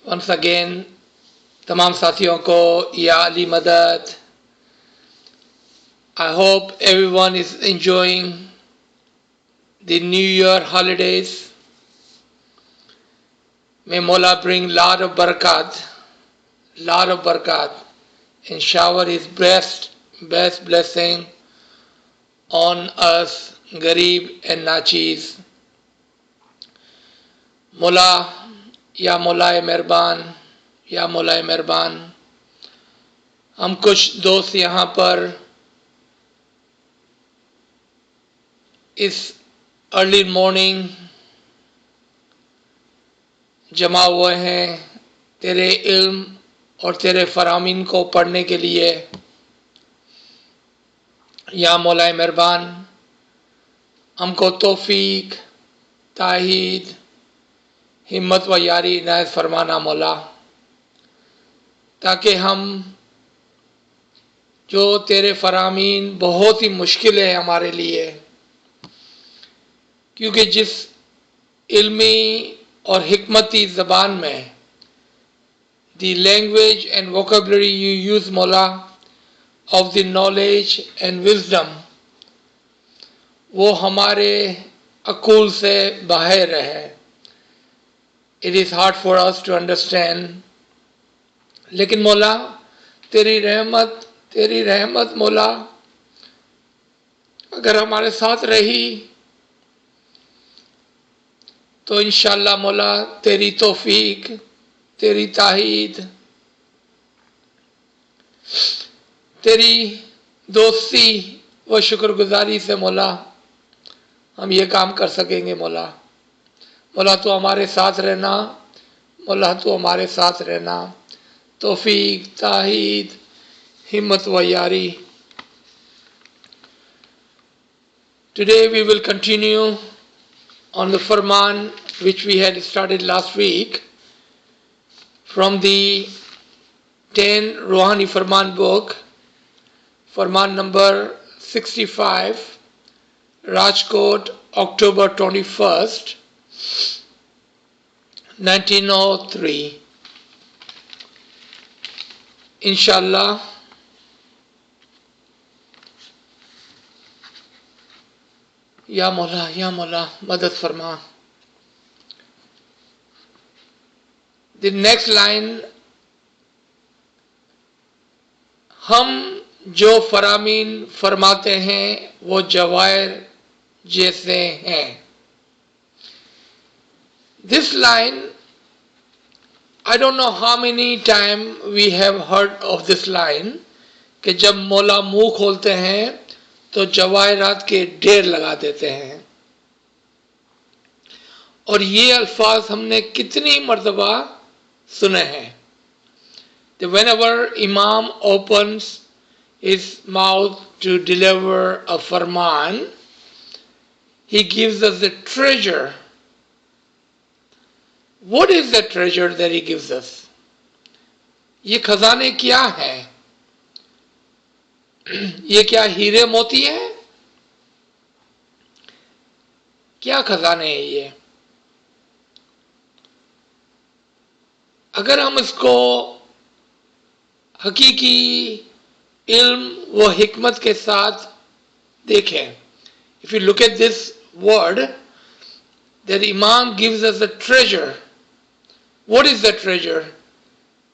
Once again, तमाम साथियों को या अली मदद. I hope everyone is enjoying the New Year holidays. May Mola bring lot of barakat, and shower His best blessing on us, Garib and Nachis. Mola, या मौलाए मेहरबान, या मौलाए मेहरबान. हम कुछ दोस्त यहाँ पर इस अर्ली मॉर्निंग जमा हुए हैं तेरे इल्म और तेरे फरामीन को पढ़ने के लिए. या मौलाए मेहरबान, हमको तौफीक, ताहीद, हिम्मत व यारी इनायत फरमाना मौला, ताकि हम जो तेरे फरामीन बहुत ही मुश्किल है हमारे लिए, क्योंकि जिस इल्मी और हिकमती ज़बान में the language and vocabulary you use मौला of the knowledge and wisdom, वो हमारे अकूल से बाहर है. It is hard for us to understand. लेकिन मौला तेरी रहमत मौला अगर हमारे साथ रही तो इंशाअल्लाह मौला तेरी तौफीक, तेरी ताहीद, तेरी दोस्ती व शुक्रगुजारी से मौला हम ये काम कर सकेंगे. मौला तू हमारे साथ रहना, मौला तू हमारे साथ रहना. तौफीक, ताहीद, हिम्मत व यारी. Today we will continue on the Farman which we had started last week from the 10 Ruhani Farman book, Farman number 65, Rajkot, October 21st, 1903. Inshallah, या मौला मदद फरमा. The next line, हम जो फरामीन फरमाते हैं वो जवाहिर जैसे हैं. This line, I don't know how many times we have heard of this line, कि जब मौला मुंह खोलते हैं तो जवाहिरात के ढेर लगा देते हैं. और ये अल्फाज हमने कितनी मर्तबा सुने हैं. Whenever Imam opens his mouth to deliver a farman, he gives us a treasure. What is the treasure that he gives us? ये खजाने क्या हैं? ये क्या हीरे मोती हैं? क्या खजाने हैं ये? अगर हम इसको हकीकी इल्म व हिकमत के साथ देखें, if you look at this word that Imam gives us a treasure, what is the treasure?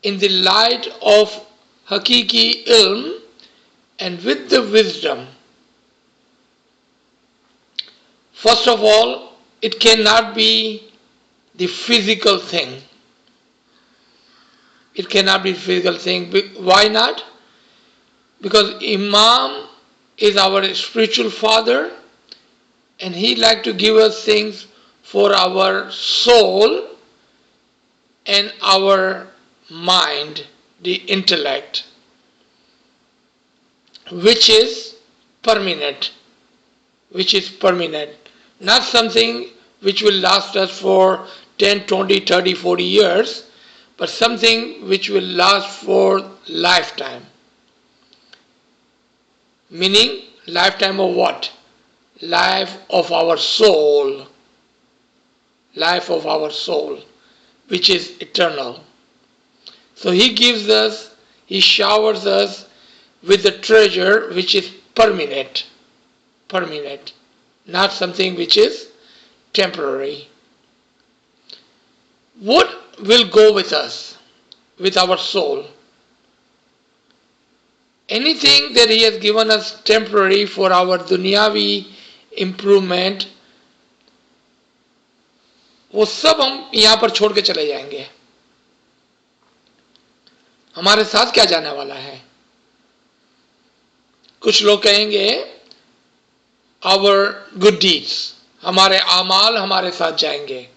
In the light of hakiki ilm and with the wisdom, first of all, it cannot be the physical thing. It cannot be physical thing. Why not? Because Imam is our spiritual father and he like to give us things for our soul and our mind, the intellect, which is permanent, not something which will last us for 10, 20, 30, 40 years, but something which will last for lifetime. Meaning, lifetime of what? Life of our soul, which is eternal. So he gives us, he showers us with the treasure which is permanent, not something which is temporary. What will go with us, with our soul? Anything that he has given us temporary for our dunyavi improvement, वो सब हम यहां पर छोड़ के चले जाएंगे. हमारे साथ क्या जाने वाला है? कुछ लोग कहेंगे our good deeds, हमारे आमाल हमारे साथ जाएंगे.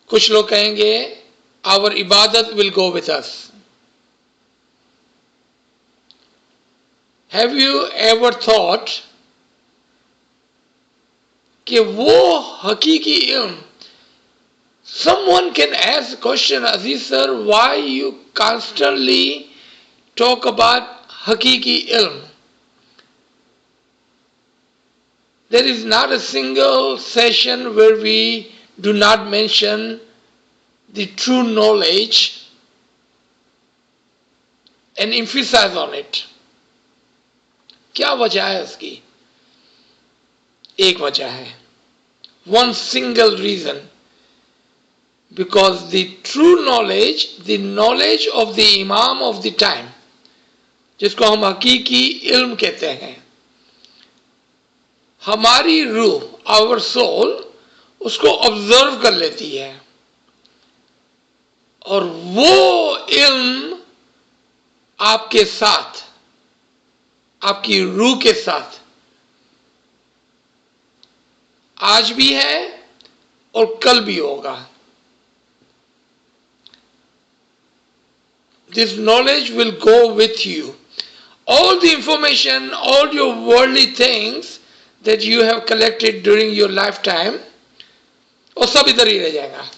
कुछ लोग कहेंगे our इबादत will go with us. Have you ever thought कि वो हकीकी इल्म, someone can ask the question, Aziz sir, why you constantly talk about hakiki ilm? There is not a single session where we do not mention the true knowledge and emphasize on it. क्या वजह है उसकी? एक वजह है. One single reason. Because the true knowledge, the knowledge of the Imam of the time, जिसको हम हकीकी इल्म कहते हैं, हमारी रूह, our soul, उसको ऑब्जर्व कर लेती है और वो इल्म आपके साथ, आपकी रूह के साथ आज भी है और कल भी होगा. This knowledge will go with you. All the information, all your worldly things that you have collected during your lifetime, वो सब इधर ही रह जाएगा.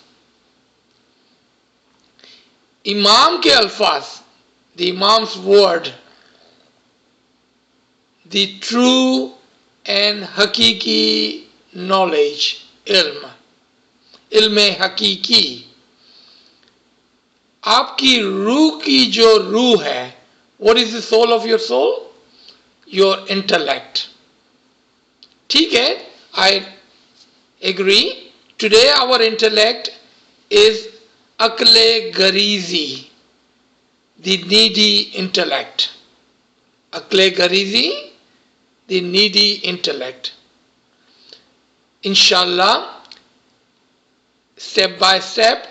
इमाम के अल्फाज, the Imam's word, the true and hakiki knowledge, ilm hakiki, आपकी रूह की जो रूह है, what is the soul of your soul? Your intellect. ठीक है, I agree. Today our intellect is akle garizi, the needy intellect. Akle garizi, the needy intellect. Inshallah, step by step,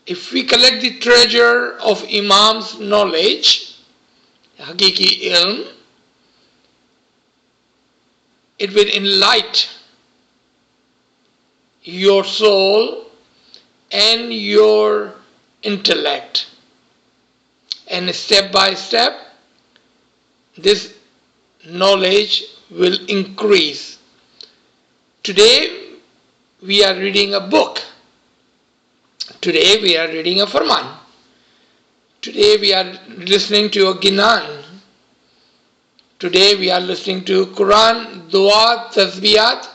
if we collect the treasure of Imam's knowledge, Hakiki ilm, it will enlighten your soul and your intellect. And step by step, this knowledge will increase. Today, we are reading a book. Today we are reading a Farman. Today we are listening to a Ginan. Today we are listening to Quran, Dua, Tasbiyat.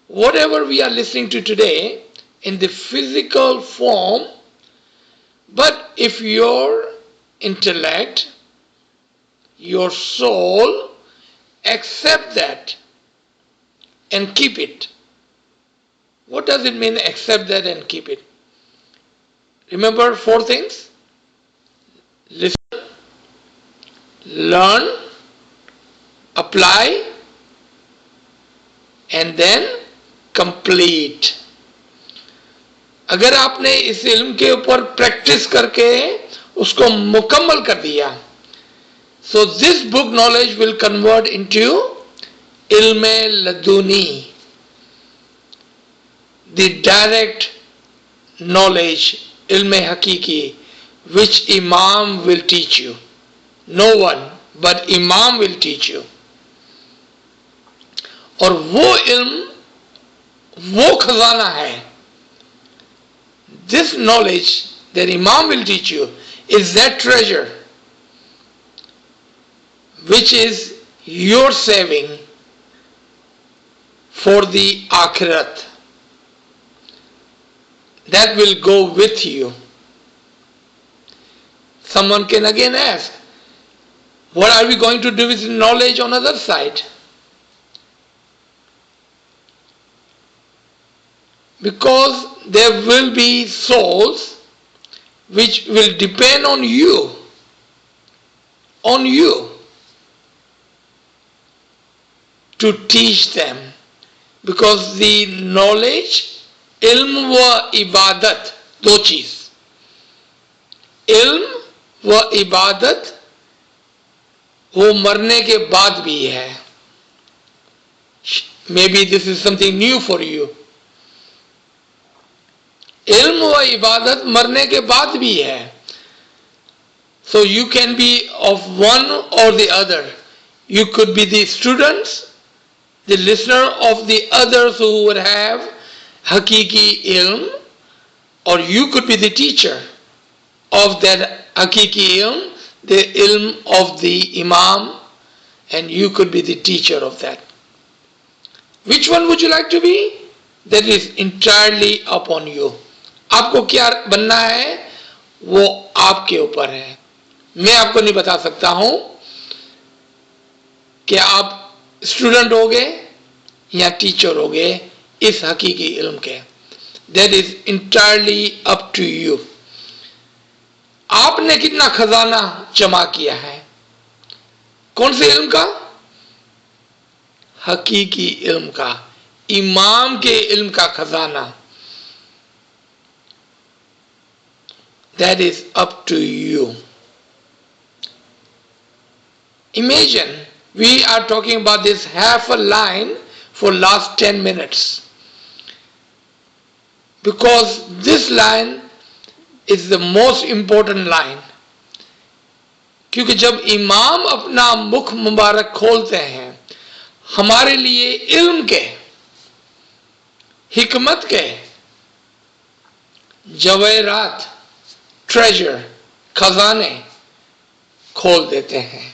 Whatever we are listening to today in the physical form, but if your intellect, your soul accept that and keep it. What does it mean, accept that and keep it? Remember 4 things: listen, learn, apply, and then complete. अगर आपने इस इल्म के ऊपर practice करके उसको मुकम्मल कर दिया, so this book knowledge will convert into ilme laduni, the direct knowledge, ilme hakiki, which Imam will teach you. No one but Imam will teach you. और वो इल्म, वो खजाना है. This knowledge that Imam will teach you is that treasure which is your saving for the akhirat. that will go with you. Someone can again ask, what are we going to do with knowledge on the other side? Because there will be souls which will depend on you to teach them. Because the knowledge, ilm wa ibadat, दो चीज, इल्म व इबादत वो मरने के बाद भी है. Maybe this is something new for you. इल्म व इबादत मरने के बाद भी है. So you can be of one or the other. You could be the students, the listener of the others who would have hakiki ilm, or you could be the teacher of that hakiki ilm, the ilm of the imam, and you could be the teacher of that. Which one would you like to be? That is entirely upon you. आपको क्या बनना है वो आपके ऊपर है. मैं आपको नहीं बता सकता हूं कि आप स्टूडेंट होगे या टीचर होगे इस हकीकी इल्म के. That is entirely up to you. आपने कितना खजाना जमा किया है? कौन से इल्म का? हकीकी इल्म का, इमाम के इल्म का खजाना. That is up to you. Imagine we are talking about this half a line for last 10 minutes. Because this line is the most important line. क्योंकि जब इमाम अपना मुख मुबारक खोलते हैं हमारे लिए इल्म के, हिकमत के जवाहरात, ट्रेजर, खजाने खोल देते हैं.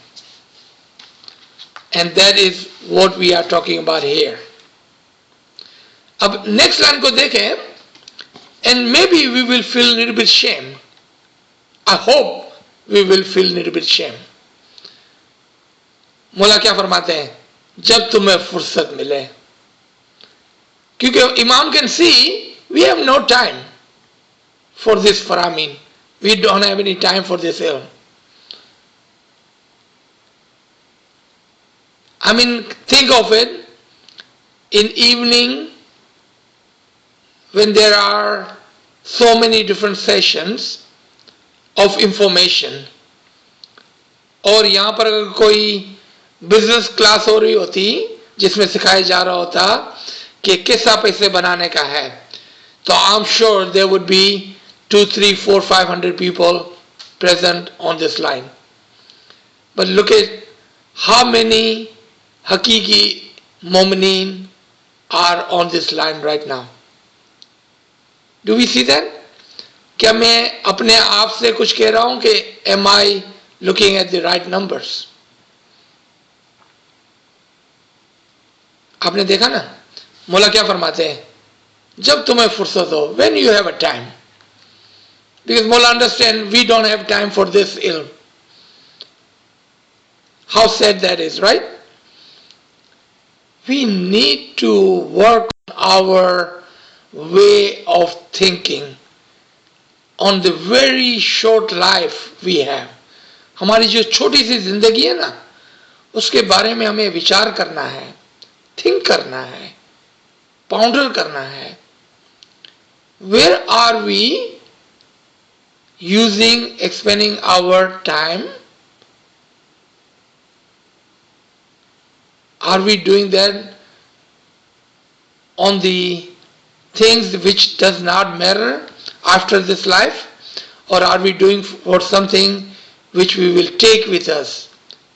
And that is what we are talking about here. अब next line को देखें, and maybe we will feel a little bit shame. I hope we will feel a little bit shame. मौला क्या फरमाते हैं? जब तुम्हें फुर्सत मिले. क्योंकि इमाम can see we have no time for this Farman. We don't have any time for this ilm. I mean, think of it, in evening when there are so many different sessions of information, और यहाँ पर अगर कोई business class हो रही होती जिसमें सिखाया जा रहा होता कि कैसा पैसे बनाने का है, तो I'm sure there would be 2, 3, 4, 500 people present on this line. But look at how many hakiki mu'mineen are on this line right now. Do we see that? क्या मैं अपने आप से कुछ कह रहा हूं कि am I looking at the right numbers? आपने देखा ना, मौला क्या फरमाते हैं? जब तुम्हें फुर्सत हो, when you have a time. Because Mawla understand we don't have time for this ilm. How sad that is, right? We need to work on our way of thinking, on the very short life we have. हमारी जो छोटी सी जिंदगी है ना, उसके बारे में हमें विचार करना है, think करना है, ponder करना है. Where are we expending our time? Are we doing that on the things which does not matter after this life, or are we doing for something which we will take with us,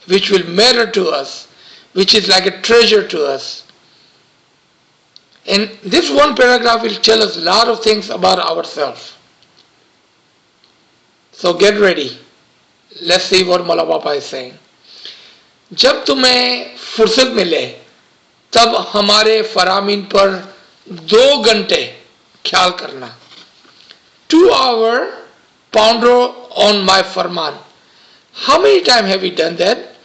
which will matter to us, which is like a treasure to us? And this one paragraph will tell us a lot of things about ourselves. So get ready. Let's see what Mawla Papa is saying. जब तुम्हें फुर्सत मिले तब हमारे फरामीन पर 2 घंटे ख्याल करना. 2-hour ponder on my Farman. How many times have we done that?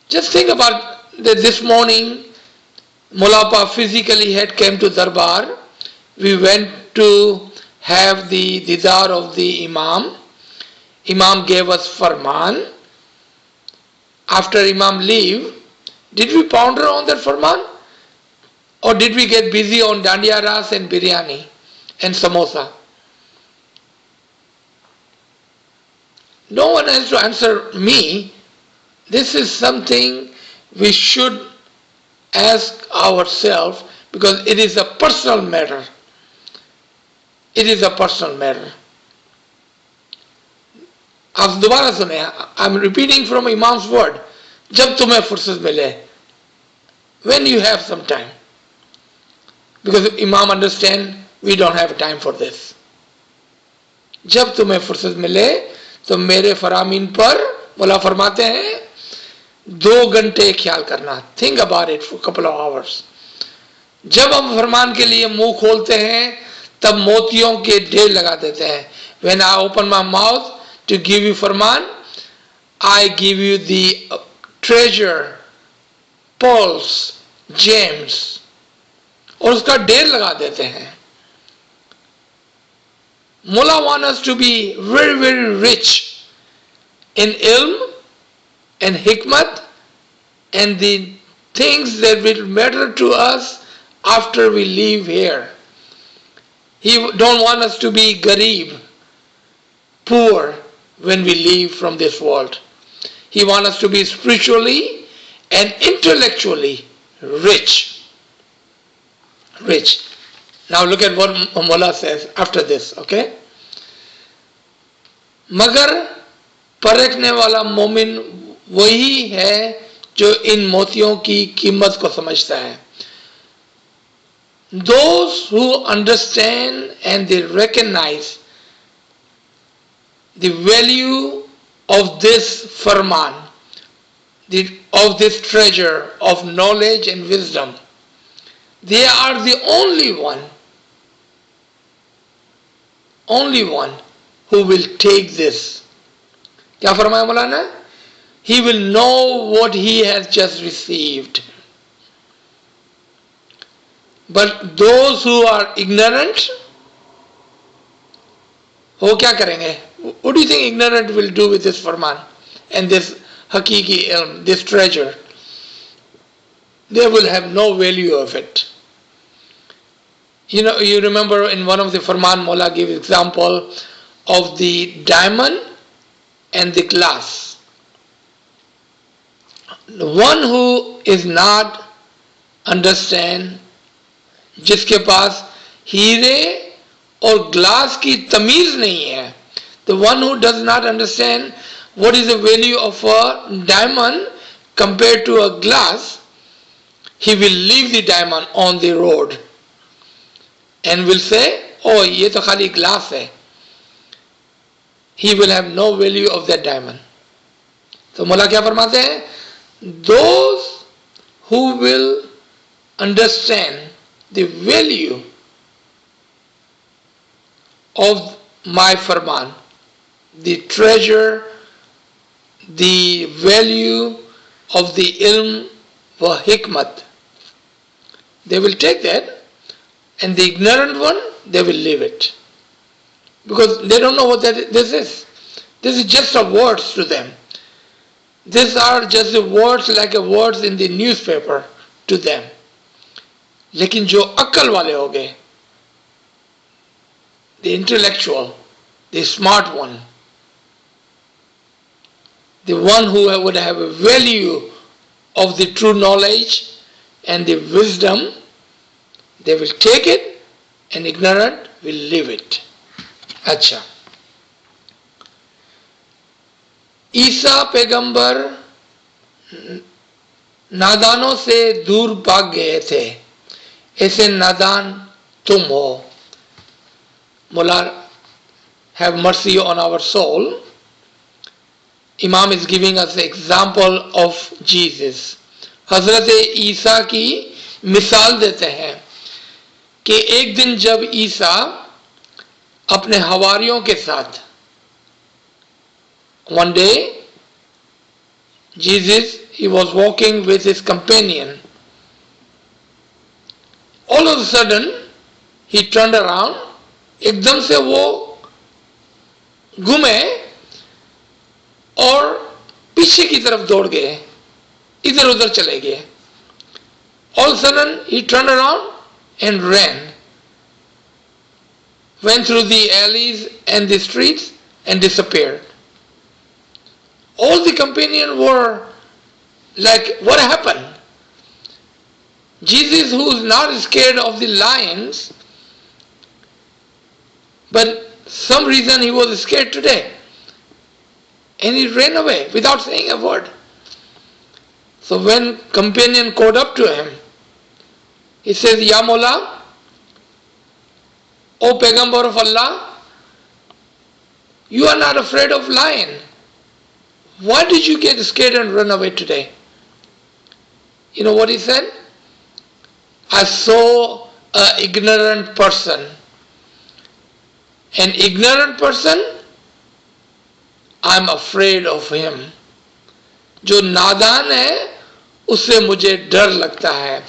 Just think about that this morning, Mulapa physically had came to Darbar. We went to have the didar of the Imam. Imam gave us Farman. After Imam leave, did we ponder on that Farman? Or did we get busy on dandiya ras and biryani and samosa? No one has to answer me. This is something we should ask ourselves because it is a personal matter. It is a personal matter. आप दोबारा सुने, I am repeating from Imam's word. जब तुम्हें फुर्सत मिले, when you have some time. Because Imam understand we don't have time for this. जब तुम्हें फुर्सत मिले तो मेरे फरामीन पर मौला फरमाते हैं 2 घंटे ख्याल करना. Think about it for a couple of hours. जब हम फरमान के लिए मुंह खोलते हैं तब मोतियों के ढेर लगा देते हैं. When I open my mouth to give you Farman, I give you the treasure, pearls, gems, और उसका ढेर लगा देते हैं. Mullah wants us to be very, very rich in ilm and hikmat and the things that will matter to us after we leave here. He don't want us to be garib, poor when we leave from this world. He wants us to be spiritually and intellectually rich. Rich. Now look at what Mullah says after this, okay? मगर परखने वाला मोमिन वही है जो इन मोतियों की कीमत को समझता है. Those who understand and they recognize the value of this farman, of this treasure of knowledge and wisdom, they are the only one who will take this. क्या फरमाया मौलाना? He will know what he has just received. But those who are ignorant, वो क्या करेंगे? What do you think ignorant will do with this farman and this hakiki ilm, this treasure? They will have no value of it. You know, you remember in one of the farman, Mullah gave example of the diamond and the glass. The one who is not understand, जिसके पास हीरे और glass की तमीज नहीं है, the one who does not understand what is the value of a diamond compared to a glass, he will leave the diamond on the road and will say, oh, ये तो खाली glass है. He will have no value of that diamond. तो मौला क्या फरमाते हैं? Those who will understand the value of my farman, the treasure, the value of the ilm wa hikmat, they will take that, and the ignorant one, they will leave it. Because they don't know what this is. This is just a words to them. These are just the words like a words in the newspaper to them. लेकिन जो अक्ल वाले हो गए, the intellectual, the smart one, the one who would have a value of the true knowledge and the wisdom, they will take it, and ignorant will leave it. अच्छा, ईसा पैगंबर नादानों से दूर भाग गए थे, ऐसे नादान तुम हो. Mullah, have mercy on our soul. Imam is giving us the example of Jesus. हजरत ईसा की मिसाल देते हैं कि एक दिन जब ईसा अपने हवारियों के साथ. One day, Jesus, he was walking with his companion. All of a sudden, he turned around. एकदम से वो घूमे और पीछे की तरफ दौड़ गए, इधर उधर चले गए. All of a sudden, he turned around and ran. Went through the alleys and the streets and disappeared. All the companions were like, what happened? Jesus, who is not scared of the lions, but some reason he was scared today. And he ran away without saying a word. So when companion caught up to him, he says, Ya Mola, O Paigambar of Allah, you are not afraid of lion. Why did you get scared and run away today? You know what he said? I saw an ignorant person. An ignorant person, I'm afraid of him. जो नादान है उससे मुझे डर लगता है,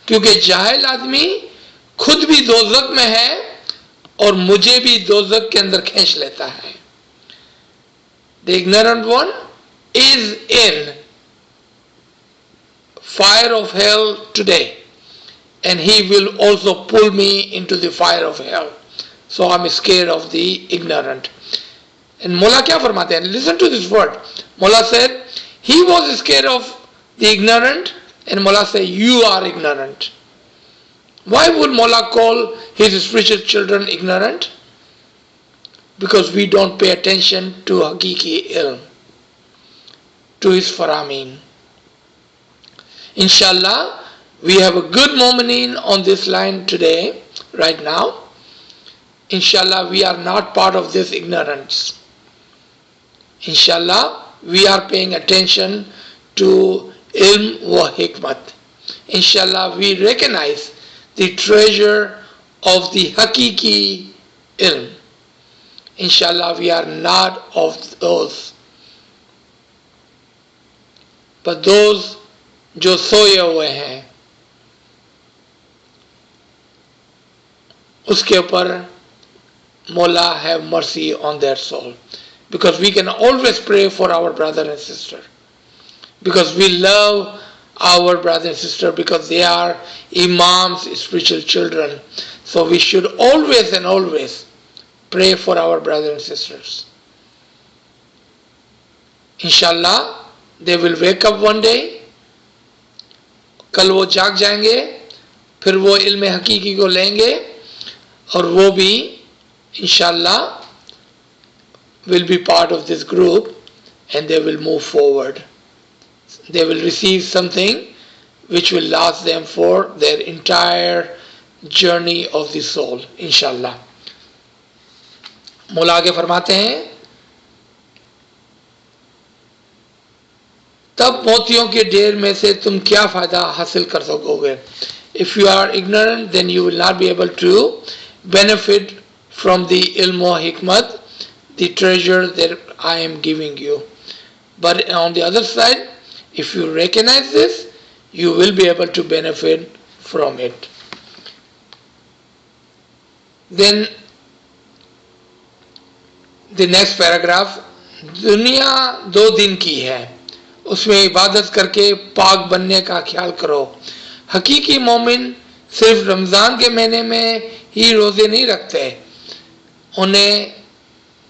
क्योंकि जाहिल आदमी खुद भी दोज़ख में है और मुझे भी दोज़ख के अंदर खींच लेता है. The ignorant one is in fire of hell today, and he will also pull me into the fire of hell. So I'm scared of the ignorant. And Mullah क्या फरमाते हैं? Listen to this word. Mullah said, he was scared of the ignorant, and Mullah said, you are ignorant. Why would Mullah call his spiritual children ignorant? Because we don't pay attention to Hakiki ilm, to his Faramin. Inshallah, we have a good mu'mineen on this line today, right now. Inshallah, we are not part of this ignorance. Inshallah, we are paying attention to ilm wa hikmat. Inshallah, we recognize the treasure of the Hakiki ilm. Inshallah, we are not of those, but those जो सोए हुए हैं, उसके ऊपर Mola have mercy on their soul. Because we can always pray for our brother and sister. Because we love our brother and sister, because they are Imam's spiritual children. So we should always and always pray for our brothers and sisters. Inshallah, they will wake up one day. कल वो जाग जाएंगे, फिर वो इल्म हकीकी को लेंगे और वो भी inshallah will be part of this group, and they will move forward. They will receive something which will last them for their entire journey of the soul, inshallah. मौला आगे फरमाते हैं, तब मोतियों के ढेर में से तुम क्या फायदा हासिल कर सकोगे? If you are ignorant, then you will not be able to benefit from the ilm wa hikmat, the treasure that I am giving you. But on the other side, if you recognize this, you will be able to benefit from it. Then the next paragraph, दुनिया 2 दिन की है, उसमें इबादत करके पाक बनने का ख्याल करो. हकीकी मोमिन सिर्फ रमज़ान के महीने में ही रोज़े नहीं रखते, उन्हें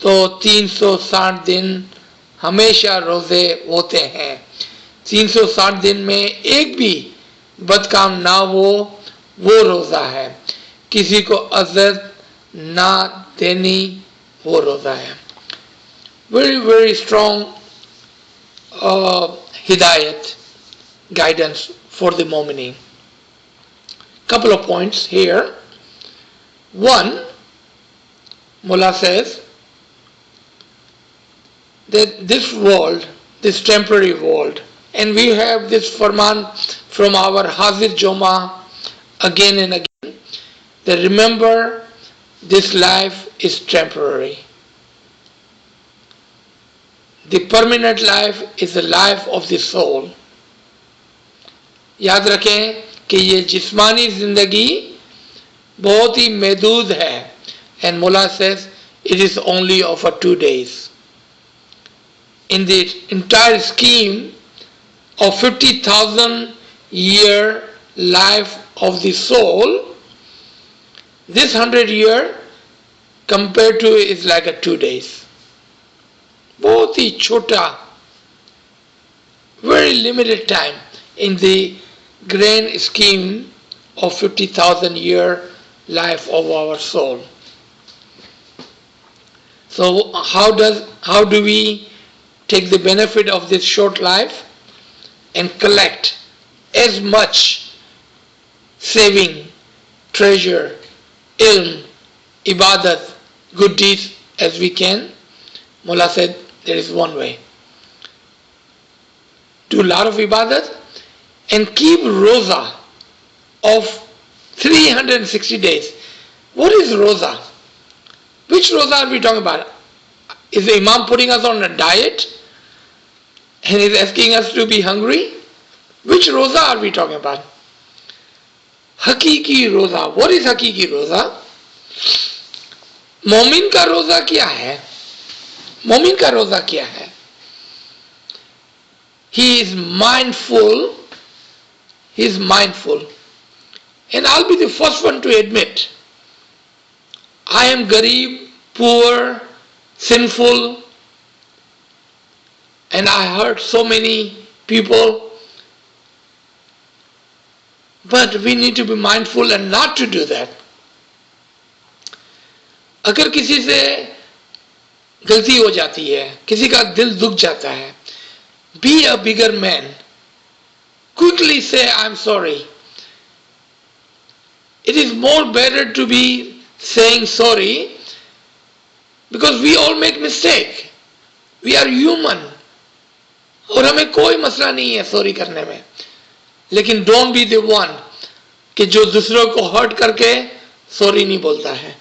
तो 360 दिन हमेशा रोज़े होते हैं. 360 दिन में एक भी बदकाम ना हो, वो रोज़ा है. किसी को अज़त ना देनी, वो रोज़ा है. Very, very strong hidayat, guidance for the mu'mineen. Couple of points here. One, Mullah says that this world, this temporary world, and we have this Farman from our Hazir Joma again and again, that remember this life is temporary. The permanent life is the life of the soul. याद रखें कि ये जिस्मानी जिंदगी बहुत ही महदूद है. And Mullah says it is only for 2 days. In the entire scheme of 50,000 year life of the soul, this 100 year compared to is like a 2 days. बहुत ही छोटा, very limited time in the grand scheme of 50,000 year life of our soul. So how do we take the benefit of this short life and collect as much saving, treasure, ilm, ibadat, good deeds as we can? Mullah said there is one way. Do a lot of ibadat and keep roza of 360 days. What is roza? Which roza are we talking about? Is the Imam putting us on a diet and is asking us to be hungry? Which roza are we talking about? Hakiki roza. What is hakiki roza? मोमिन का रोजा क्या है? मोमिन का रोजा क्या है? He is mindful. He is mindful. And I'll be the first one to admit, I am garib, poor, sinful, and I hurt so many people. But we need to be mindful and not to do that. अगर किसी से गलती हो जाती है, किसी का दिल दुख जाता है, be a bigger man. Quickly say, I'm sorry. It is more better to be saying sorry because we all make mistake. We are human. और हमें कोई मसला नहीं है सॉरी करने में. लेकिन don't be the one कि जो दूसरों को हर्ट करके सॉरी नहीं बोलता है.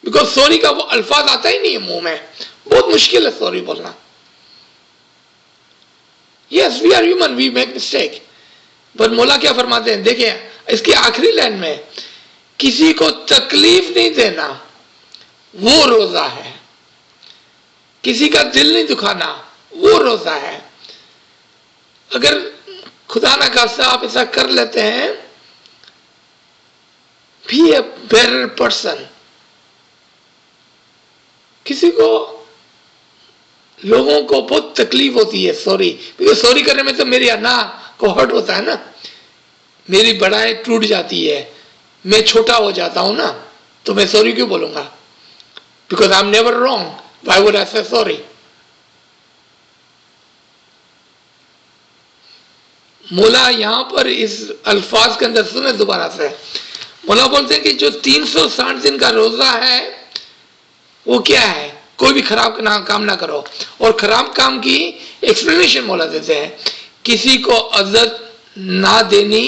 बिकॉज सॉरी का वो अल्फाज आता ही नहीं है मुंह में. बहुत मुश्किल है सॉरी बोलना. Yes we are human, we make mistake. पर मौला क्या फरमाते हैं, देखिए इसकी आखिरी लाइन में, किसी को तकलीफ नहीं देना वो रोजा है, किसी का दिल नहीं दुखाना वो रोजा है. अगर खुदा ना खास्ता आप ऐसा कर लेते हैं, बी ए बेटर पर्सन. किसी को, लोगों को बहुत तकलीफ होती है सॉरी, बिकॉज सॉरी करने में तो मेरी अना को हर्ट होता है ना, मेरी बड़ाई टूट जाती है, मैं छोटा हो जाता हूं ना, तो मैं सॉरी क्यों बोलूंगा? Because I am never wrong, why would I से सॉरी? मौला यहां पर इस अल्फाज के अंदर सुने दोबारा से, मौला बोलते हैं कि जो 360 दिन का रोजा है वो क्या है? कोई भी खराब काम ना करो. और खराब काम की एक्सप्लेनेशन मौला देते हैं, किसी को अज़त ना देनी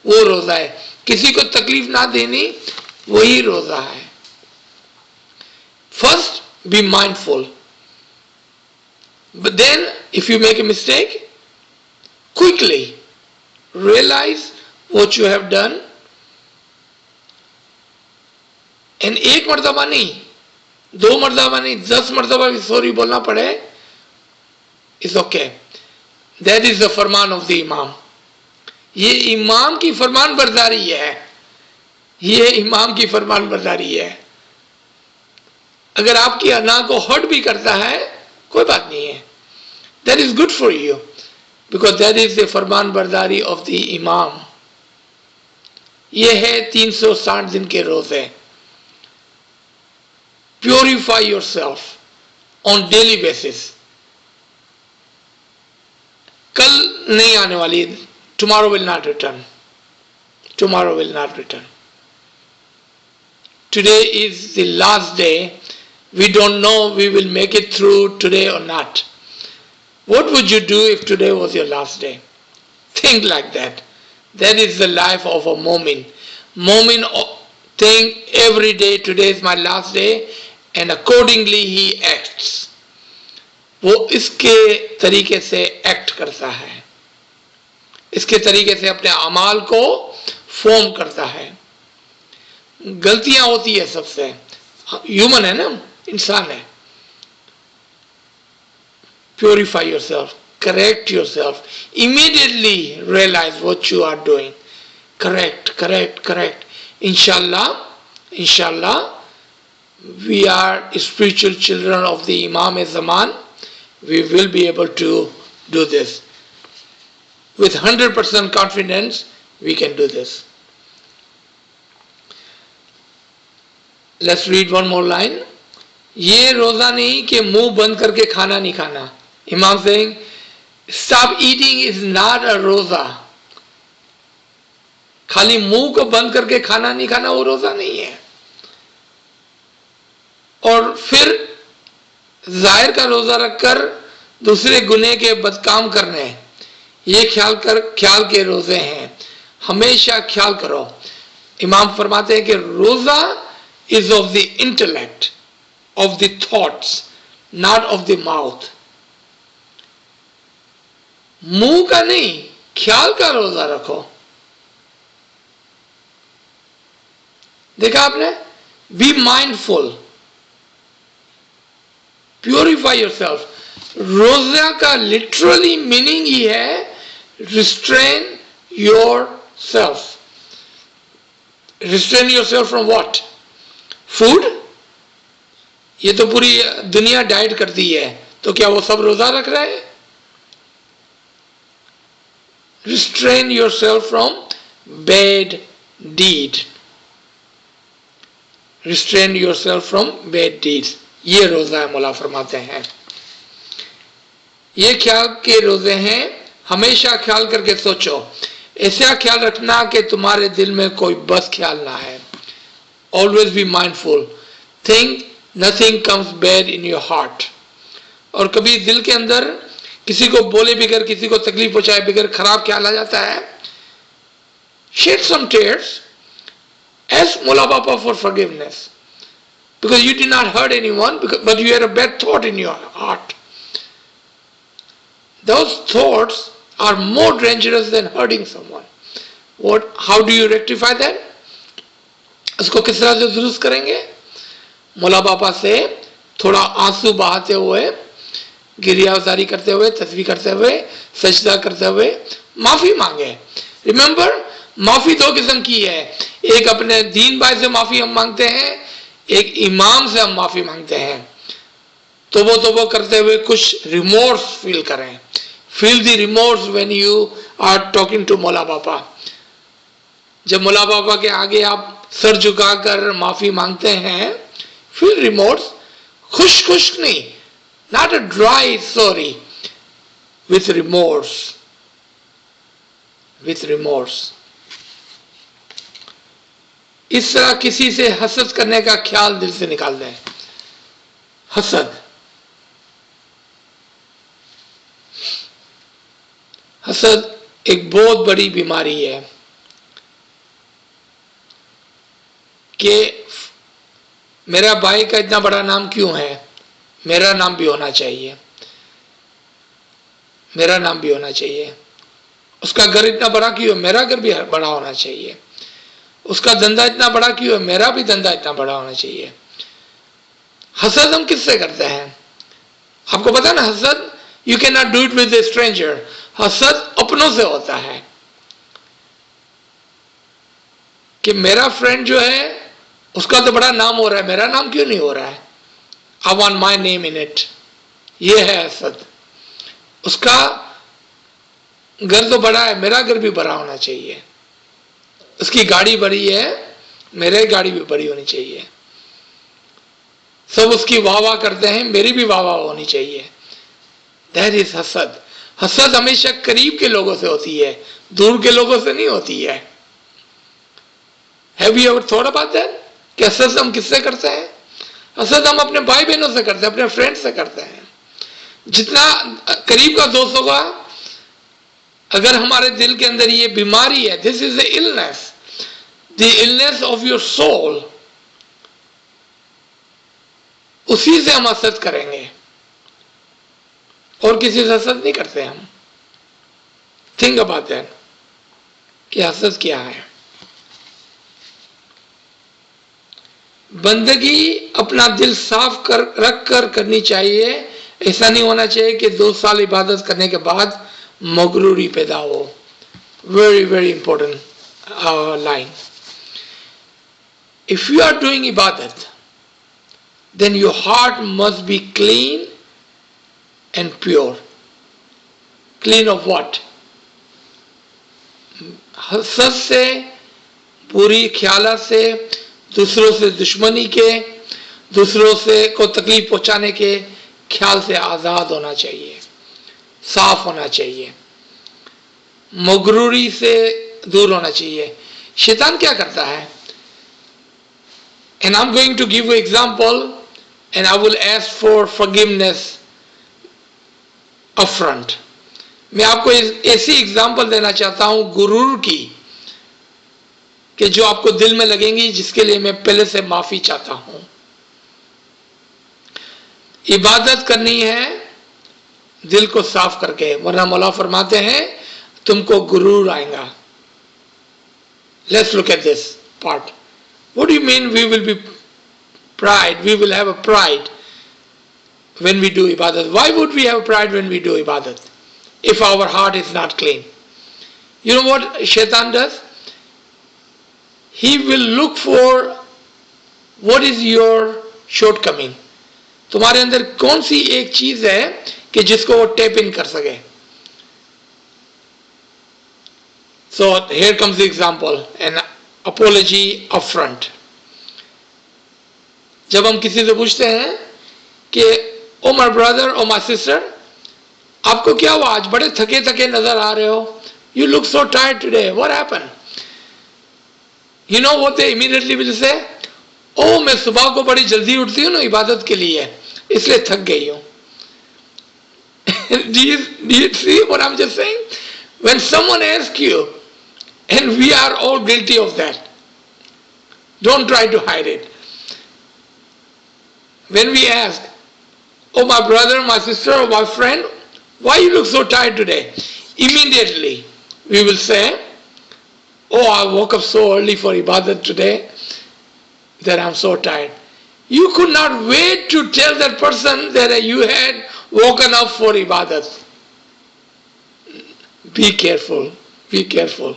वो रोजा है, किसी को तकलीफ ना देनी वही रोजा है. First be mindful, but then if you make a mistake, quickly realize what you have done. And एक मर्तबा नहीं, 2 मर्तबा नहीं, 10 मर्तबा भी सॉरी बोलना पड़े, it's okay. That is the Farman of the इमाम. ये इमाम की फरमान बरदारी है, ये इमाम की फरमान बरदारी है. अगर आपकी अना को हर्ट भी करता है कोई बात नहीं है, that is good for you, because that is the फरमान बरदारी ऑफ द इमाम. ये है 360 दिन के रोजे. Purify yourself on daily basis. कल नहीं आने वाली, tomorrow will not return. Tomorrow will not return. Today is the last day. We don't know we will make it through today or not. What would you do if today was your last day? Think like that. That is the life of a mu'min. Mu'min think every day today is my last day and accordingly he acts. वो इसके तरीके से act करता है, इसके तरीके से अपने अमाल को फॉर्म करता है। गलतियां होती है सबसे, ह्यूमन है ना, इंसान है। Purify yourself, correct yourself, immediately realize what you are doing. Correct. Inshallah, we are spiritual children of the Imam Zaman. We will be able to do this. With 100% confidence, we can do this. Let's read one more line. ये रोजा नहीं कि मुंह बंद करके खाना नहीं खाना. Imam saying, stop eating is not a रोजा. खाली मुंह को बंद करके खाना नहीं खाना वो रोजा नहीं है. और फिर जाहिर का रोजा रखकर दूसरे गुने के बदकाम करने, ये ख्याल के रोजे हैं. हमेशा ख्याल करो. इमाम फरमाते हैं कि रोजा is of the intellect, of the thoughts, not of the mouth. मुंह का नहीं, ख्याल का रोजा रखो. देखा आपने? Be mindful, purify yourself. रोजा का लिटरली मीनिंग ही है restrain your self. Restrain your self from what? Food. ये तो पूरी दुनिया डाइट करती है, तो क्या वो सब रोजा रख रहे हैं? Restrain yourself from bad deed. Restrain yourself from bad deeds. ये रोजा है, मौला फरमाते हैं. ये ख्याल के रोजे हैं. हमेशा ख्याल करके सोचो. ऐसा ख्याल रखना कि तुम्हारे दिल में कोई बस ख्याल ना है. Always be mindful. Think nothing comes bad in your heart. और कभी दिल के अंदर किसी को बोले बगैर, किसी को तकलीफ पहुंचाए बगैर खराब ख्याल आ जाता है. Shed some tears. Ask Mullah Baba for forgiveness. Because you did not hurt anyone, but you had a bad thought in your heart. Those thoughts are more dangerous than hurting someone. How do you rectify that? इसको किस तरह से दुरुस्त करेंगे? मौला बाबा से थोड़ा आंसू बहाते हुए, गिरियावजारी करते हुए, तस्बीह करते हुए, सजदा करते हुए माफी मांगे. रिमेंबर, माफी दो किस्म की है. एक अपने दीन भाई से माफी हम मांगते हैं, एक इमाम से हम माफी मांगते हैं. तो वो करते हुए कुछ रिमोर्स फील करें. Feel the remorse when you are talking to Maula Baba. जब मौला बाबा के आगे आप सर झुकाकर माफी मांगते हैं, फील रिमोर्स. खुश नहीं, not a dry sorry, with remorse. इस तरह किसी से हसद करने का ख्याल दिल से निकाल दें. हसद एक बहुत बड़ी बीमारी है कि मेरा भाई का इतना बड़ा नाम क्यों है, मेरा नाम भी होना चाहिए. उसका घर इतना बड़ा क्यों है, मेरा घर भी बड़ा होना चाहिए. उसका धंधा इतना बड़ा क्यों है, मेरा भी धंधा इतना बड़ा होना चाहिए. हसद हम किससे करते हैं? आपको पता है ना, हसद you can not do it with a stranger. हसद अपनों से होता है कि मेरा फ्रेंड जो है उसका तो बड़ा नाम हो रहा है, मेरा नाम क्यों नहीं हो रहा है? I want my name in it. ये है हसद. उसका घर तो बड़ा है, मेरा घर भी बड़ा होना चाहिए. उसकी गाड़ी बड़ी है, मेरी गाड़ी भी बड़ी होनी चाहिए. सब उसकी वाह करते हैं, मेरी भी वाह होनी चाहिए. That is हसद. हसद हमेशा करीब के लोगों से होती है, दूर के लोगों से नहीं होती है. Have you ever thought about that? कि हसद हम किससे करते हैं? हसद हम अपने भाई बहनों से करते हैं, अपने फ्रेंड से करते हैं. जितना करीब का दोस्त होगा, अगर हमारे दिल के अंदर ये बीमारी है, this is a illness, the illness of your soul, उसी से हम हसद करेंगे और किसी से हसद नहीं करते हम. थिंक अबाउट दैट कि हसद क्या है. बंदगी अपना दिल साफ कर रख कर करनी चाहिए. ऐसा नहीं होना चाहिए कि 2 साल इबादत करने के बाद मगरूरी पैदा हो. Very very important line. If you are doing इबादत, then your heart must be clean and pure. Clean of what? हसद से, बुरी ख्यालात से, दूसरों से दुश्मनी के, दूसरों से को तकलीफ पहुंचाने के ख्याल से आज़ाद होना चाहिए, साफ होना चाहिए, मगरूरी से दूर होना चाहिए. शैतान क्या करता है? And I'm going to give you example and I will ask for forgiveness upfront. मैं आपको ऐसी एग्जाम्पल देना चाहता हूं गुरूर की कि जो आपको दिल में लगेंगी, जिसके लिए मैं पहले से माफी चाहता हूं. इबादत करनी है दिल को साफ करके, वरना मौला फरमाते हैं तुमको गुरूर आएगा. Let's look at this part. What do you mean we will be pride? We will have a pride when we do ibadat. Why would we have pride when we do ibadat if our heart is not clean? You know what shaitan does? He will look for what is your shortcoming. तुम्हारे अंदर कौन सी एक चीज है कि जिसको वो tap in कर सके. So here comes the example, an apology upfront. जब हम किसी से पूछते हैं कि oh my brother oh my sister, आपको क्या हुआ, आज बड़े थके थके नजर आ रहे हो, you look so tired today, what happened? You know what they immediately will say, oh मैं सुबह को बड़ी जल्दी उठती हूँ ना इबादत के लिए, इसलिए थक गई हूँ. Do you see what I'm just saying? When someone asks you, and we are all guilty of that, don't try to hide it. When we ask, oh my brother, my sister, or my friend, why you look so tired today? Immediately we will say, oh I woke up so early for ibadat today that I'm so tired. You could not wait to tell that person that you had woken up for ibadat. Be careful, be careful.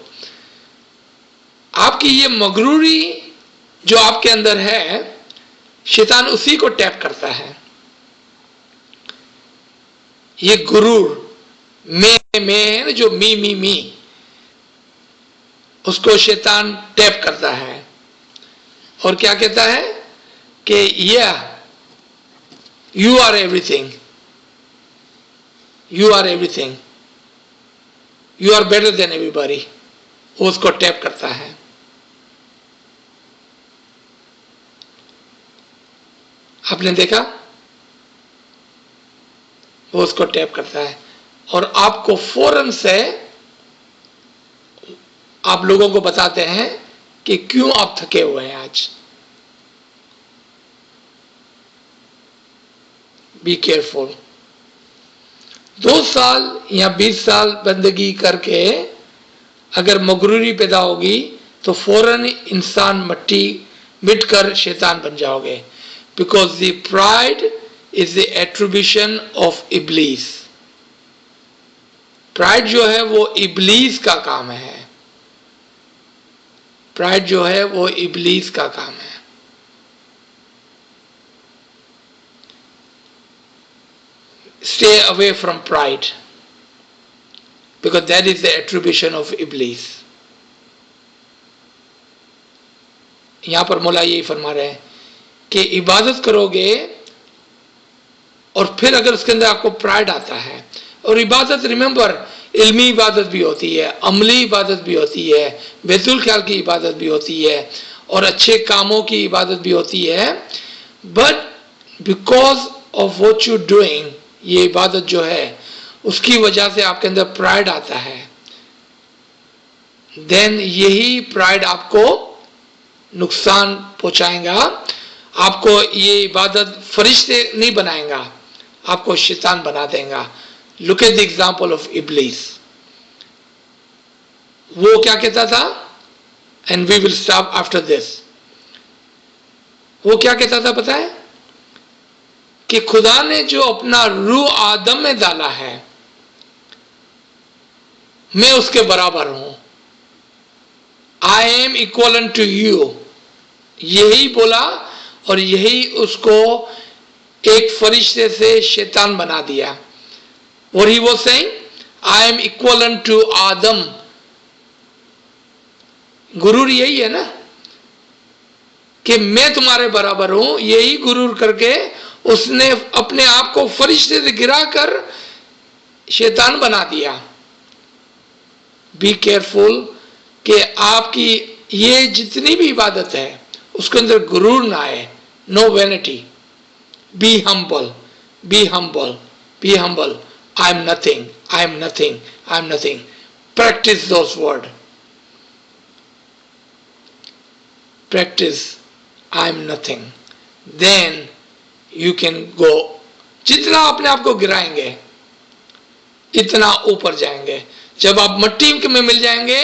आपकी ये मगरूरी जो आपके अंदर है, शैतान उसी को tap करता है. ये गुरूर मैं है ना, जो मी उसको शैतान टैप करता है और क्या कहता है कि you are everything, you are everything, you are better than everybody. वो उसको टैप करता है. आपने देखा, वो उसको टैप करता है और आपको फौरन से आप लोगों को बताते हैं कि क्यों आप थके हुए हैं आज. Be careful. 2 साल या 20 साल बंदगी करके अगर मगरूरी पैदा होगी तो फौरन इंसान मिटकर शैतान बन जाओगे. Because the pride is the attribution of Iblis. Pride जो है वो इबलीस का काम है. Pride जो है वो इबलीस का काम है. Stay away from pride, because that is the attribution of Iblis. यहां पर मौला यही फरमा रहे हैं कि इबादत करोगे और फिर अगर उसके अंदर आपको प्राइड आता है, और इबादत रिमेंबर इल्मी इबादत भी होती है, अमली इबादत भी होती है, बेतुल ख्याल की इबादत भी होती है और अच्छे कामों की इबादत भी होती है. But because of what you doing, ये इबादत जो है उसकी वजह से आपके अंदर प्राइड आता है, देन यही प्राइड आपको नुकसान पहुंचाएगा, आपको ये इबादत फरिश्ते नहीं बनाएगा, आपको शैतान बना देगा. Look at the example of इब्लीस. वो क्या कहता था, and we will stop after this. वो क्या कहता था पता है, कि खुदा ने जो अपना रूह आदम में डाला है, मैं उसके बराबर हूं. I am equal to you. यही बोला और यही उसको एक फरिश्ते से शैतान बना दिया. और he was saying I am equal to Adam. गुरूर यही है ना, कि मैं तुम्हारे बराबर हूं. यही गुरूर करके उसने अपने आप को फरिश्ते से गिराकर शैतान बना दिया. बी केयरफुल कि आपकी ये जितनी भी इबादत है उसके अंदर गुरूर ना आए. No vanity. Be humble, be humble, be humble. I am nothing, I am nothing, I am nothing. Practice those word. Practice I am nothing. Then you can go. जितना अपने आप को गिराएंगे इतना ऊपर जाएंगे. जब आप मट्टी में मिल जाएंगे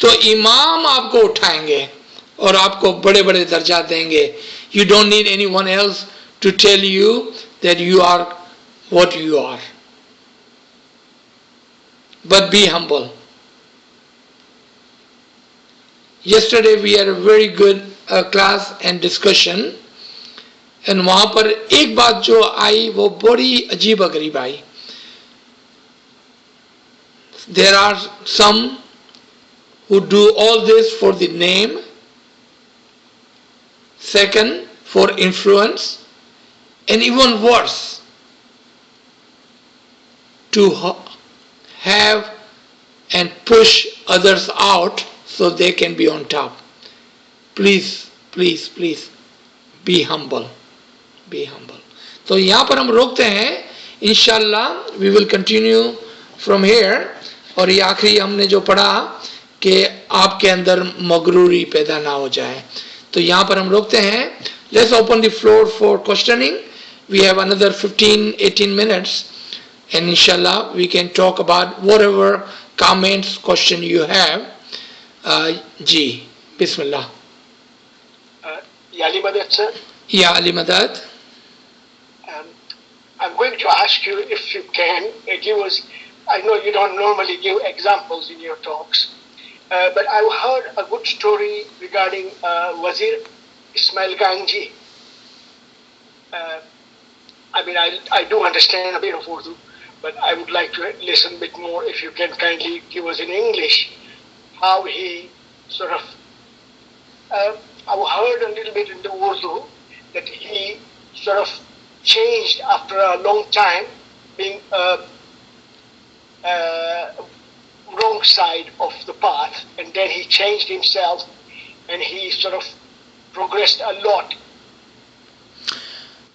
तो इमाम आपको उठाएंगे और आपको बड़े बड़े दर्जा देंगे. You don't need anyone else to tell you that you are what you are, but be humble. Yesterday we had a very good class and discussion, and वहां पर एक बात जो आई वो बड़ी अजीब गरीब आई. There are some who do all this for the name, second for influence, and even worse, to have and push others out so they can be on top. Please, please, please be humble. Be humble. तो यहाँ पर हम रोकते हैं. इंशाल्लाह we will continue from here. और ये आखिरी हमने जो पढ़ा कि आपके अंदर मगरूरी पैदा ना हो जाए. तो यहाँ पर हम रोकते हैं. Let's open the floor for questioning. We have another 15-18 minutes, and inshallah we can talk about whatever comments, question you have. Ji, Bismillah. Ali Madad, sir? Yeah, Ali Madad. I'm going to ask you if you can give us, I know you don't normally give examples in your talks, but I've heard a good story regarding Wazir Ismail Ganji. I mean, I do understand a bit of Urdu, but I would like to listen a bit more if you can kindly give us in English how he sort of, I've heard a little bit in the Urdu that he sort of changed after a long time, being wrong side of the path, and then he changed himself and he sort of progressed a lot.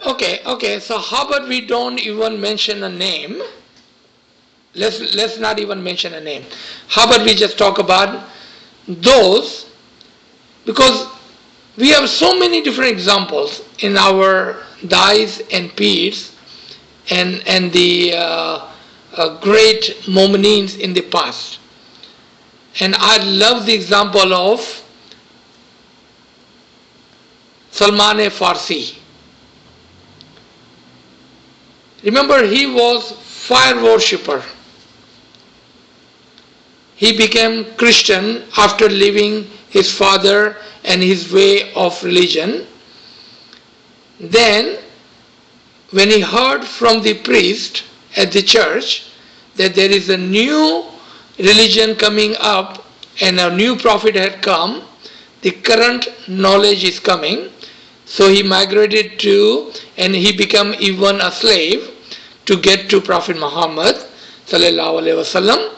Okay, so how about we don't even mention a name? Let's not even mention a name. How about we just talk about those, because we have so many different examples in our dais and peers and the great mu'mineen in the past. And I love the example of Salman Farsi. Remember, he was fire worshipper. He became Christian after leaving his father and his way of religion. Then, when he heard from the priest at the church that there is a new religion coming up and a new prophet had come, the current knowledge is coming, so he migrated to, and he became even a slave to get to Prophet Muhammad sallallahu alaihi wasallam.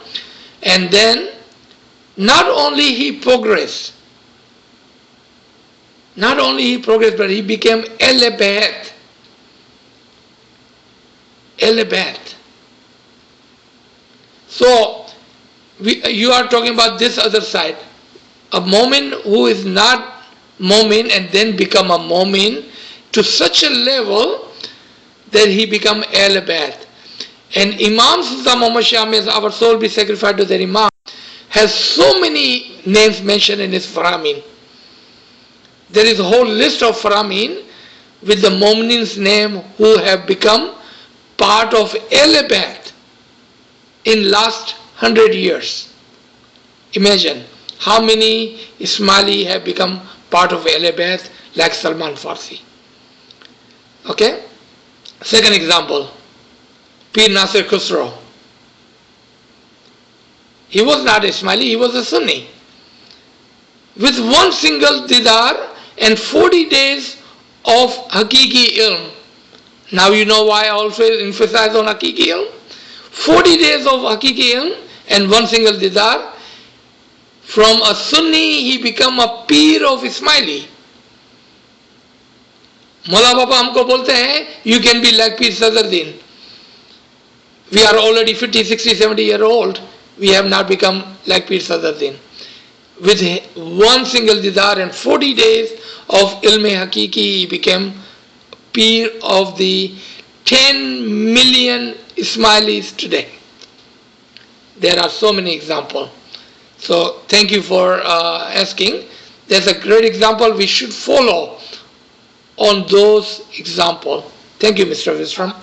And then not only he progressed, but he became ALWAAZ. So you are talking about this other side. A moment who is not Mu'min and then become a Mu'min to such a level that he become ALWAAZ. And Imam Sultan Muhammad Shah, may our soul be sacrificed to their Imam, has so many names mentioned in his Farman. There is a whole list of Farman with the Mu'min's name who have become part of ALWAAZ in last 100 years. Imagine how many Ismaili have become part of ALWAAZ like Salman Farsi. Okay? Second example, Pir Nasir Khusro. He was not Ismaili, he was a Sunni. With one single didar and 40 days of Hakiki ilm. Now you know why I also emphasize on Hakiki ilm. 40 days of Hakiki ilm and one single didar. From a Sunni, he become a Pir of Ismaili. Mullah Papa हमको बोलते हैं, you can be like Pir Sadruddin. We are already 50, 60, 70 years old. We have not become like Pir Sadruddin. With one single didar and 40 days of ilm hakiki, he became Pir of the 10 million Ismailis today. There are so many examples. So thank you for asking. There's a great example we should follow on those examples. Thank you, Mr. Visram.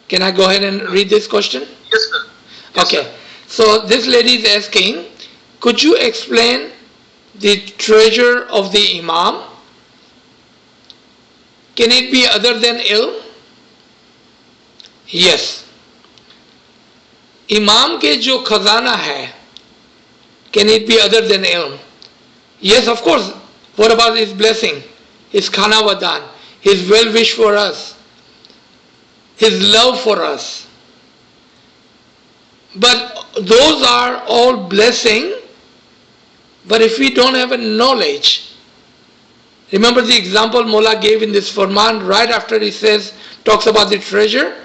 Can I go ahead and read this question? Yes, sir. Yes, okay. Sir. So this lady is asking, could you explain the treasure of the Imam? Can it be other than ilm? Yes. Imam ke jo khazana hai, can it be other than ilm? Yes, of course. What about his blessing, his khana wadan, his well wish for us, his love for us? But those are all blessing. But if we don't have a knowledge, remember the example Mullah gave in this Farman right after he says, talks about the treasure.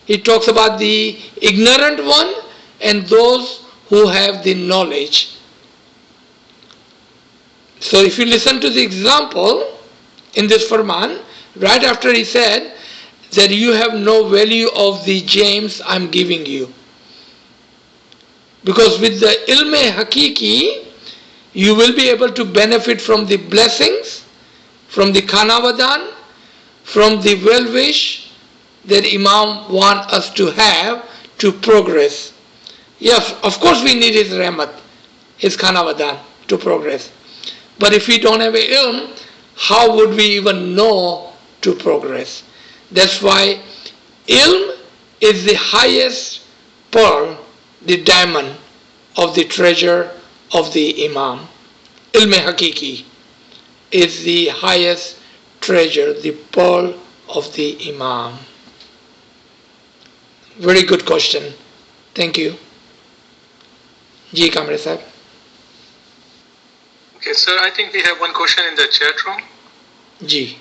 He talks about the ignorant one and those who have the knowledge. So if you listen to the example in this Farman, right after he said that you have no value of the gems I'm giving you. Because with the ilm hakiki, you will be able to benefit from the blessings, from the khanavadan, from the well-wish that Imam want us to have to progress. Yes, of course we need his rahmat, his khanavadan to progress. But if we don't have a ilm, how would we even know to progress? That's why ilm is the highest pearl, the diamond of the treasure of the Imam. Ilm hakiki is the highest treasure, the pearl of the Imam. Very good question. Thank you. Ji Kamre Sahib. Okay, sir, I think we have one question in the chat room. Ji.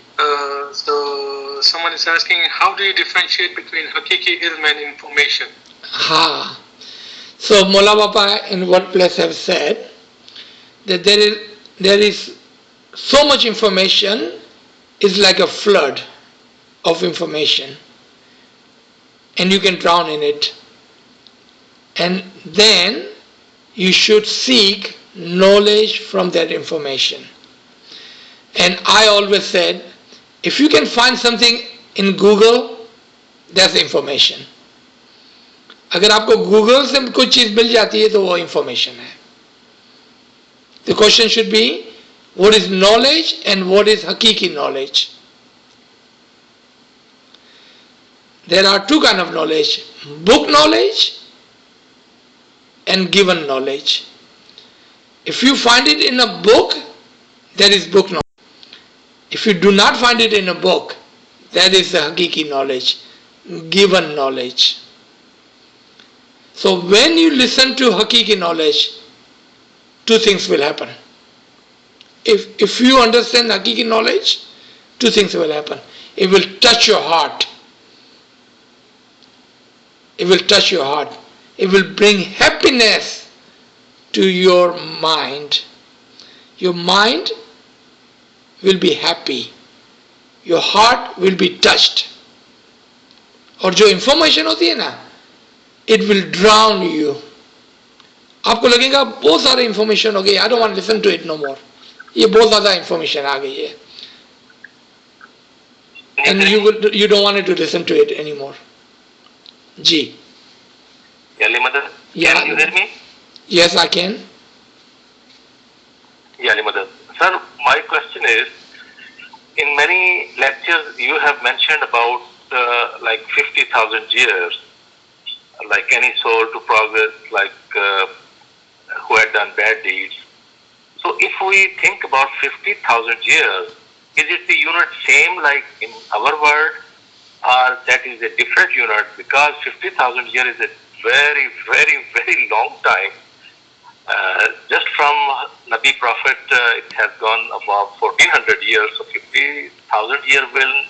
So someone is asking, how do you differentiate between Hakiki ilm and information? Ha. So Mullah Bapa in one place have said that there is so much information, is like a flood of information, and you can drown in it. And then you should seek knowledge from that information. And I always said, if you can find something in Google, that's information. अगर आपको Google से कोई चीज मिल जाती है तो वो information है. The question should be, what is knowledge and what is hakiki knowledge? There are two kinds of knowledge, book knowledge and given knowledge. If you find it in a book, that is book knowledge. If you do not find it in a book, that is the hakiki knowledge, given knowledge. So when you listen to hakiki knowledge, two things will happen. If you understand hakiki knowledge, two things will happen. It will touch your heart. It will touch your heart. It will bring happiness to your mind. your mind will be happy, your heart will be touched. और जो information होती है ना, it will drown you. आपको लगेगा बहुत सारे information हो गई, I don't want to listen to it no more. ये बहुत ज़्यादा इंफॉर्मेशन आ गई है. And you don't want to listen to it anymore. Ji. Yali Madad. Yeah. Can you hear me? Yes, I can. Yali Madad. Sir, my question is, in many lectures you have mentioned about like 50,000 years, like any soul to progress, like who had done bad deeds. So if we think about 50,000 years, is it the unit same like in our world, or that is a different unit? Because 50,000 years is a very, very, very long time. Just from Nabi Prophet, it has gone about 1400 years. So 50,000 years will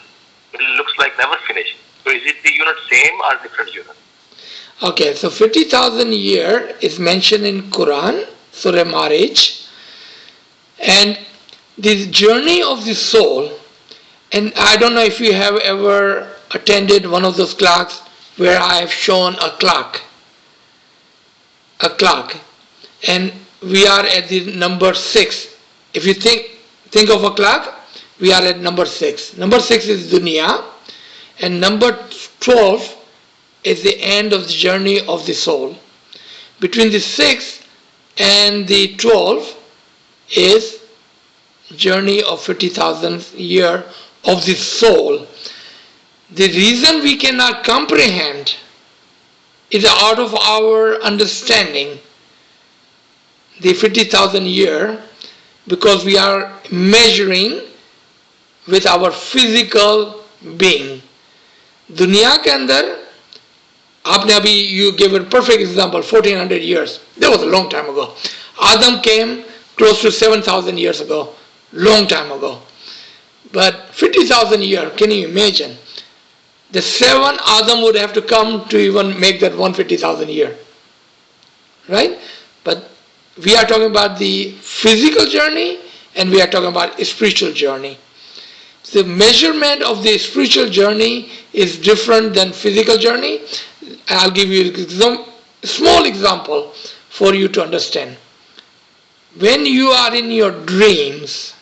looks like never finish. So is it the unit same or different unit? Okay, so 50,000 year is mentioned in Quran, Surah Marriage, and this journey of the soul. And I don't know if you have ever attended one of those clocks where I have shown a clock, and we are at the number 6. If you think of a clock, we are at number 6. Number 6 is dunya, and number 12 is the end of the journey of the soul. Between the 6 and the 12 is journey of 50,000 year of the soul. The reason we cannot comprehend is out of our understanding the 50,000 year, because we are measuring with our physical being. दुनिया के अंदर आपने अभी, you gave a perfect example, 1400 years. That was a long time ago. Adam came close to 7,000 years ago, long time ago. But 50,000 years, can you imagine? The 7 Adam would have to come to even make that 150,000 year. Right? But we are talking about the physical journey, and we are talking about a spiritual journey. The measurement of the spiritual journey is different than physical journey. I'll give you a small example for you to understand. When you are in your dreams,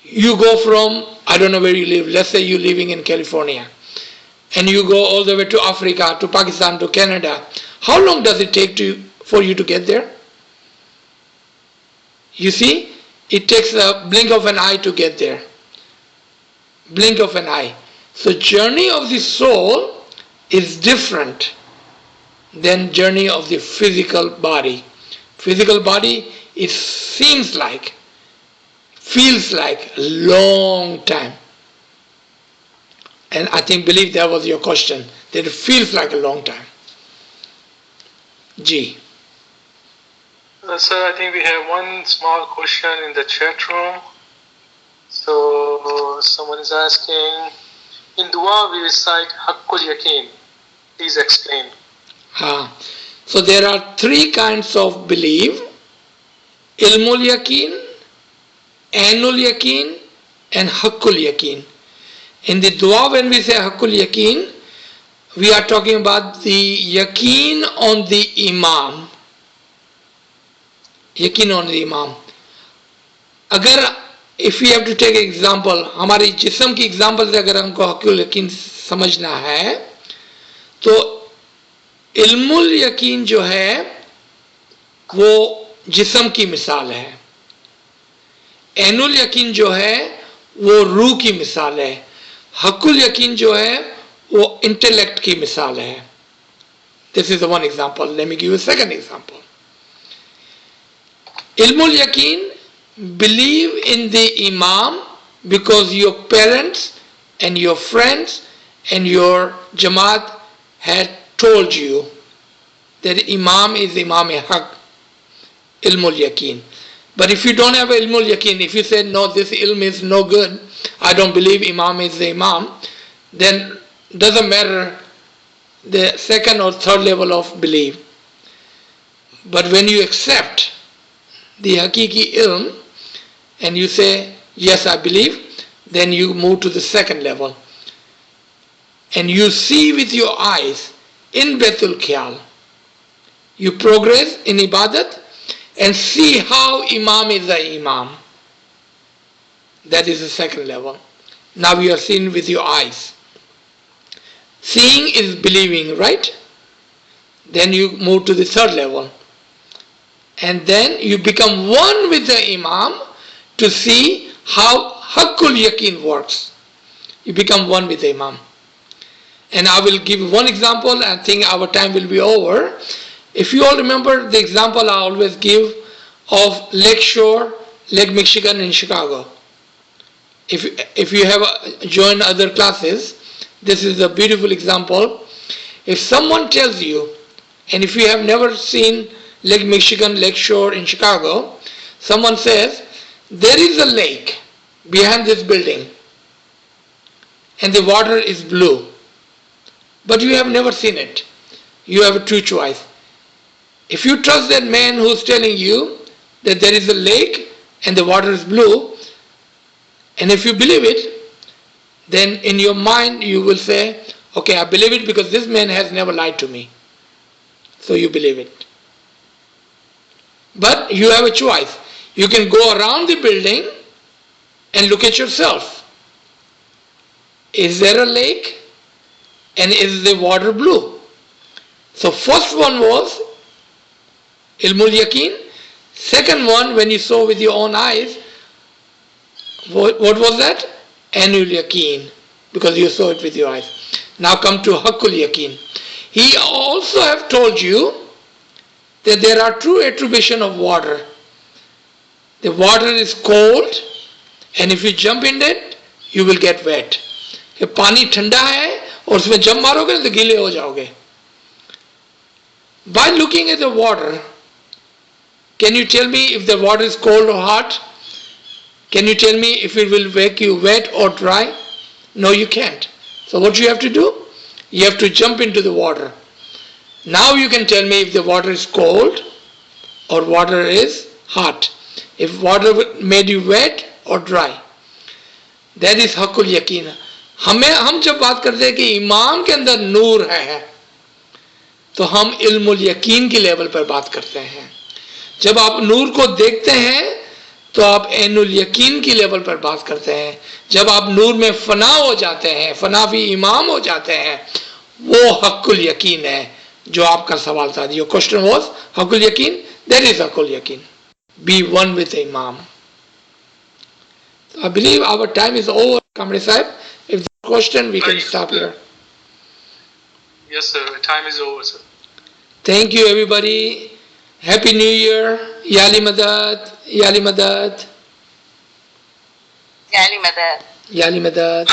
you go from, I don't know where you live, let's say you're living in California, and you go all the way to Africa, to Pakistan, to Canada. How long does it take for you to get there? You see, it takes a blink of an eye to get there. Blink of an eye. So journey of the soul is different than journey of the physical body. Physical body, it seems like, feels like a long time. And I believe that was your question, that it feels like a long time. G. Sir, I think we have one small question in the chat room. So someone is asking, in dua we recite Haqqul Yaqeen. Please explain. So there are 3 kinds of belief: Ilmul Yaqeen, Ainul Yaqeen, and Haqqul Yaqeen. In the dua, when we say Haqqul Yaqeen, we are talking about the Yaqeen on the Imam. Yaqeen on the Imam. If we have to take an example, हमारी जिस्म की example से अगर हमको हक़ुल यकीन समझना है, तो इल्मुल यकीन जो है वो जिस्म की मिसाल है, ऐनुल यकीन जो है वो रूह की मिसाल है, हक़ुल यकीन जो है वो इंटेलेक्ट की मिसाल है. This is the one example. Let me give you a second example. Ilmul Yaqeen, believe in the Imam because your parents and your friends and your Jamaat had told you that Imam is Imam Haq. Ilmul Yaqeen. But if you don't have Ilmul Yaqeen, if you say no, this ilm is no good, I don't believe Imam is the Imam, then doesn't matter the second or third level of belief. But when you accept the Hakiki ilm, and you say, yes, I believe, then you move to the second level. And you see with your eyes in Betul Khayal. You progress in Ibadat and see how Imam is the Imam. That is the second level. Now you are seeing with your eyes. Seeing is believing, right? Then you move to the third level. And then you become one with the Imam to see how Haqqul Yaqeen works. You become one with the Imam. And I will give one example. I think our time will be over. If you all remember the example I always give of Lake Shore, Lake Michigan in Chicago. If you have joined other classes, this is a beautiful example. If someone tells you, and if you have never seen Lake Michigan, Lake Shore in Chicago, someone says, there is a lake behind this building and the water is blue, but you have never seen it. You have two choices. If you trust that man who's telling you that there is a lake and the water is blue, and if you believe it, then in your mind you will say, okay, I believe it because this man has never lied to me. So you believe it. But you have a choice. You can go around the building and look at yourself. Is there a lake? And is the water blue? So first one was Ilmul Yaqeen. Second one, when you saw with your own eyes, what was that? Ainul Yaqeen, because you saw it with your eyes. Now come to Haqqul Yaqeen. He also have told you that there are two attribution of water. The water is cold, and if you jump in it, you will get wet. कि पानी ठंडा है और उसमें jump मारोगे तो गीले हो जाओगे. By looking at the water, can you tell me if the water is cold or hot? Can you tell me if it will make you wet or dry? No, you can't. So what you have to do? You have to jump into the water. Now you can tell me if the water is cold or water is hot. If water made you wet or dry. That is Haqqul Yaqeen. हम जब बात करते हैं कि इमाम के अंदर नूर है, तो हम इल्मुल यकीन की लेवल पर बात करते हैं. जब आप नूर को देखते हैं तो आप ऐनुल यकीन की लेवल पर बात करते हैं. जब आप नूर में फना हो जाते हैं, फनाफी इमाम हो जाते हैं, वो हक्कुल यकीन है जो आपका सवाल था. योर क्वेश्चन वाज हक्कुल यकीन. दैट इज हक्कुल यकीन. बी वन विद इमाम. I believe our time is over, Kamri Sahib. If there's a question, we can stop here. Yes, sir. Time is over, sir. Thank you, everybody. Happy New Year. Yali Madad. Yali Madad. Yali Madad. Yali Madad.